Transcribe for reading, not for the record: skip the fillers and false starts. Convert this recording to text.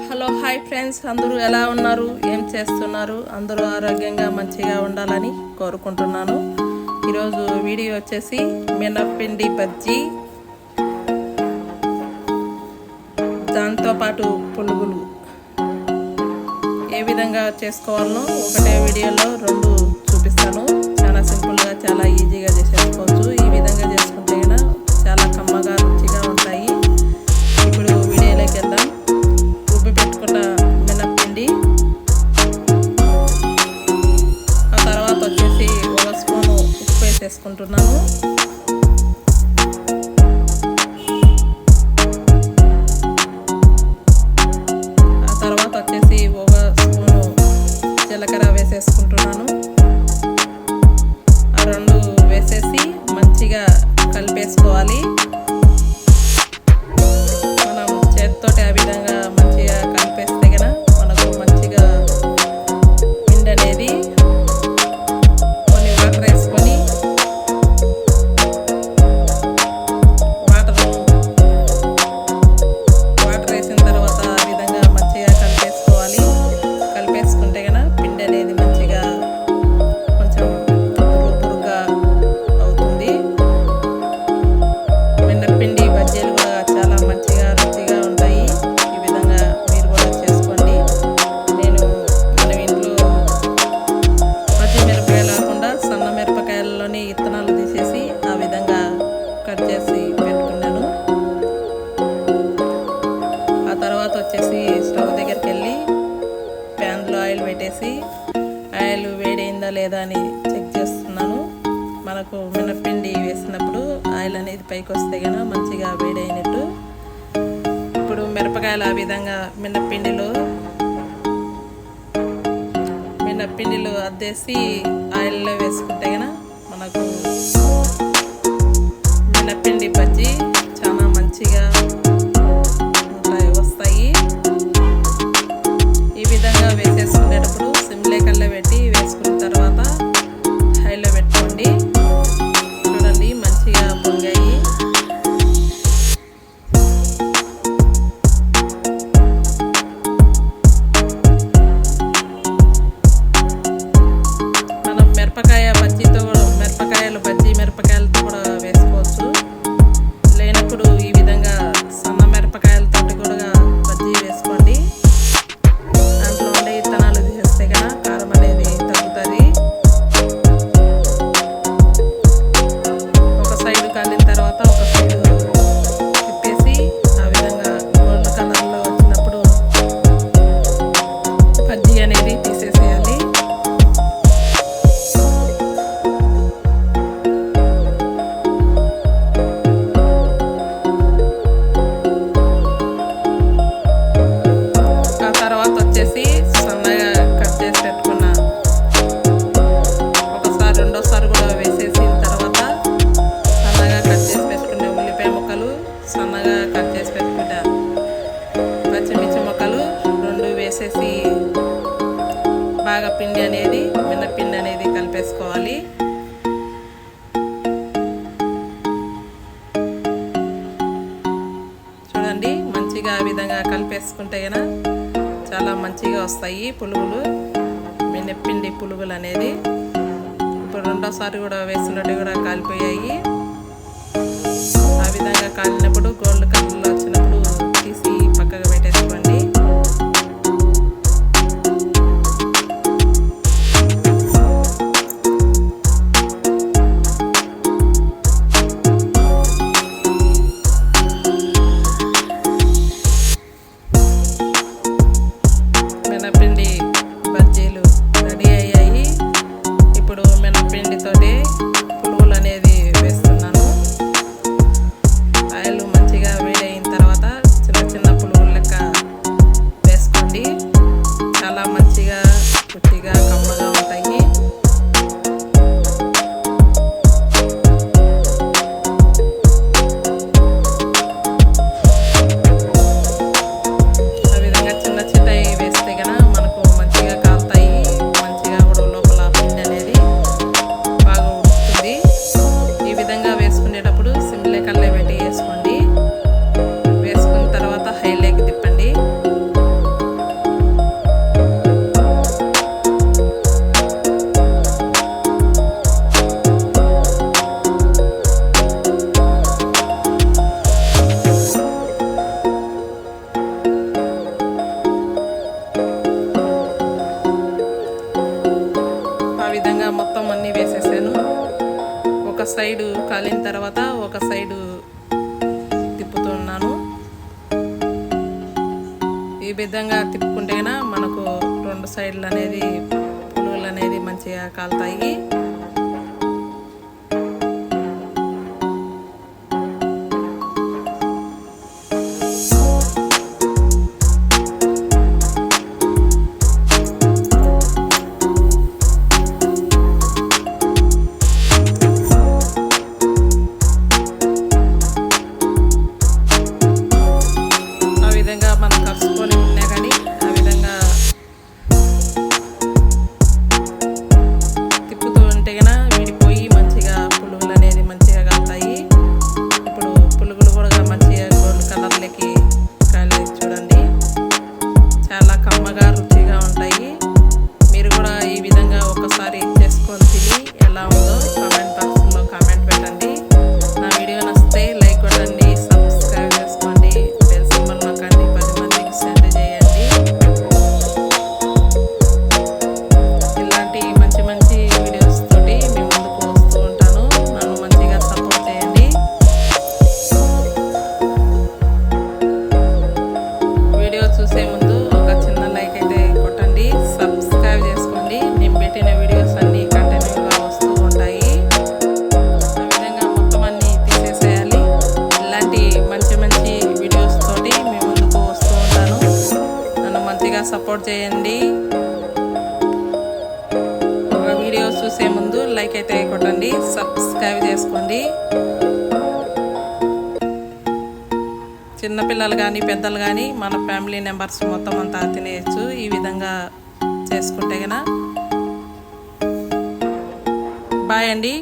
Hello hi friends, అందరూ ఎలా ఉన్నారు? ఏం చేస్తున్నారు? అందరూ ఆరోగ్యంగా మంచిగా ఉండాలని కోరుకుంటున్నాను. ఈరోజు వీడియో వచ్చేసి మినప్పిండి బజ్జీ, దాంతోపాటు పునుగులు ఏ విధంగా చేసుకోవాలనో ఒకటే వీడియోలో రెండు చూపిస్తాను. చాలా సింపుల్గా, చాలా ఈజీగా చేసేసుకోవచ్చు. ఈ విధంగా చేసుకుంటే చాలా కమ్మగా రుచిగా ఉంటాయి. ఇప్పుడు వీడియోలోకి వెళ్దాం. ఉబ్బి పెట్టుకున్న మినప్పిండి, ఆ తర్వాత వచ్చేసి 1 స్పూను ఉప్పు వేసేసుకుంటున్నాను. ఆ తర్వాత వచ్చేసి 1 స్పూను జీలకర్ర వేసేసుకుంటున్నాను. ఆ రెండు వేసేసి మంచిగా కలిపేసుకోవాలి. మనం చేతితోటి ఆ విధంగా మంచిగా కలిపేస్తే కనుక మనకు మంచిగా పిండి అనేది, కొన్ని వాటర్ వేసుకొని వాటర్ వేసిన తర్వాత ఆ విధంగా మంచిగా కలిపేసుకోవాలి. కలిపేసుకుంటే కనుక పిండి అనేది మంచిగా కొంచెం పురుగా అవుతుంది. మినప్పిండి బజ్జీలు కూడా చాలా మంచిగా రుచిగా ఉంటాయి. ఈ విధంగా మీరు కూడా చేసుకోండి. మన ఇంట్లో పచ్చి మిరపకాయలు కాకుండా సన్న మిరపకాయల్లోని విత్తనాలు తీసేసి ఆ విధంగా కట్ చేసి పెట్టుకున్నాను. ఆ తర్వాత వచ్చేసి స్టవ్ దగ్గరికి వెళ్ళి ప్యాన్లో ఆయిల్ పెట్టేసి ఆయిల్ వేడైందా లేదా అని చెక్ చేస్తున్నాను. మనకు మినప్పిండి వేసినప్పుడు ఆయిల్ అనేది పైకి వస్తే కనుక మంచిగా వేడైనట్టు. ఇప్పుడు మిరపకాయలు ఆ విధంగా మినప్పిండిలో అద్దేసి ఆయిల్లో వేసుకుంటే కనుక మనకు మినప్పిండి బజ్జీ చాలా మంచిగా వస్తాయి. ఈ విధంగా వేసేసుకునేటప్పుడు సిమ్లే కల్లా పెట్టి వేసుకున్న తర్వాత హైలో పెట్టుకోండి. చూడండి, మంచిగా పొంగాయి. మనం మిరపకాయలతో కూడా వేసుకోవచ్చు. లేనప్పుడు ఈ విధంగా సన్న మిరపకాయలతో కూడా బజ్జీ వేసుకోండి. దాంట్లో ఉండే విత్తనాలు తీసేస్తే కనుక కారం అనేది తగ్గుతుంది. ఒక సైడు కాలిన తర్వాత ఒక సైడు తిప్పేసి ఆ విధంగా గోల్డ్ కలర్లో వచ్చినప్పుడు బజ్జీ అనేది తీసేసేయాలి. ఆ తర్వాత వచ్చేసి సన్నగా కట్ చేసి పెట్టుకున్న ఒకసారి రెండోసారి కూడా వేసేసిన తర్వాత సన్నగా కట్ చేసి పెట్టుకునే ఉల్లిపాయ ముక్కలు, సన్నగా కట్ చేసి పెట్టుకున్న పచ్చిమిర్చి ముక్కలు రెండు వేసేసి బాగా మినప్పిండి అనేది కలిపేసుకోవాలి. చూడండి, మంచిగా ఆ విధంగా కలిపేసుకుంటే కనుక చాలా మంచిగా వస్తాయి పునుగులు, మినప్పిండి పునుగులు అనేది. ఇప్పుడు రెండోసారి కూడా వేసినట్టు కూడా కాలిపోయాయి. ఆ విధంగా కాలినప్పుడు గోల్డ్ కలర్లో వచ్చినప్పుడు తీసి పక్కగా పెట్టేసుకోండి. మినప్పిండి బజ్జీలు రెడీ అయ్యాయి. ఇప్పుడు మినప్పిండితోటి పునుగులు అనేది వేస్తున్నాను. ఆయిల్ మంచిగా వేడైన తర్వాత సైడు కాలిన తర్వాత ఒక సైడు తిప్పుతున్నాను. ఈ విధంగా తిప్పుకుంటే మనకు రెండు సైడ్లు అనేది పులుగులు అనేది మంచిగా కాలుతాయి. మనం కలుసుకొని ఉన్నా కానీ ఆ విధంగా తిప్పుతూ ఉంటే కన్నా విడిపోయి మంచిగా పులుగులు అనేది మంచిగా కాలుతాయి. ఇప్పుడు పులుగులు కూడా మంచిగా గోల్డ్ కలర్లకి కాలేదు చూడండి, చాలా కమ్మగా రుచిగా ఉంటాయి. మీరు కూడా ఈ విధంగా ఒకసారి చేసుకొని తిని ఎలా ఉందో కామెంట్ బాక్స్లో కామెంట్ పెట్టండి. నా వీడియో నచ్చితే లైక్ కొట్టండి, సబ్స్క్రైబ్ చేసుకోండి, బెల్ సింబల్ నొక్కండి, 10 మందికి సెండ్ చేయండి. ఇలాంటి మంచి మంచి వీడియోస్ తోటి మీ ముందుకు వస్తూ ఉంటాను. నన్ను మంచిగా సపోర్ట్ చేయండి. వీడియో చూసే ముందు ఒక చిన్న లైక్ అయితే కొట్టండి, సబ్స్క్రైబ్ చేసుకోండి. నేను పెట్టిన వీడియోస్ అన్నీ కంటిన్యూగా వస్తూ ఉంటాయి. ఆ విధంగా మొత్తం అన్నీ తీసేసేయాలి. ఇలాంటి మంచి మంచి వీడియోస్ తోటి మీ ముందుకు వస్తూ ఉంటాను. నన్ను మంచిగా సపోర్ట్ చేయండి. ఒక వీడియో చూసే ముందు లైక్ అయితే కొట్టండి, సబ్స్క్రైబ్ చేసుకోండి. చిన్నపిల్లలు కానీ పెద్దలు కానీ మన ఫ్యామిలీ మెంబర్స్ మొత్తం అంతా తినేయచ్చు ఈ విధంగా చేసుకుంటే గన. బాయ్ అండి.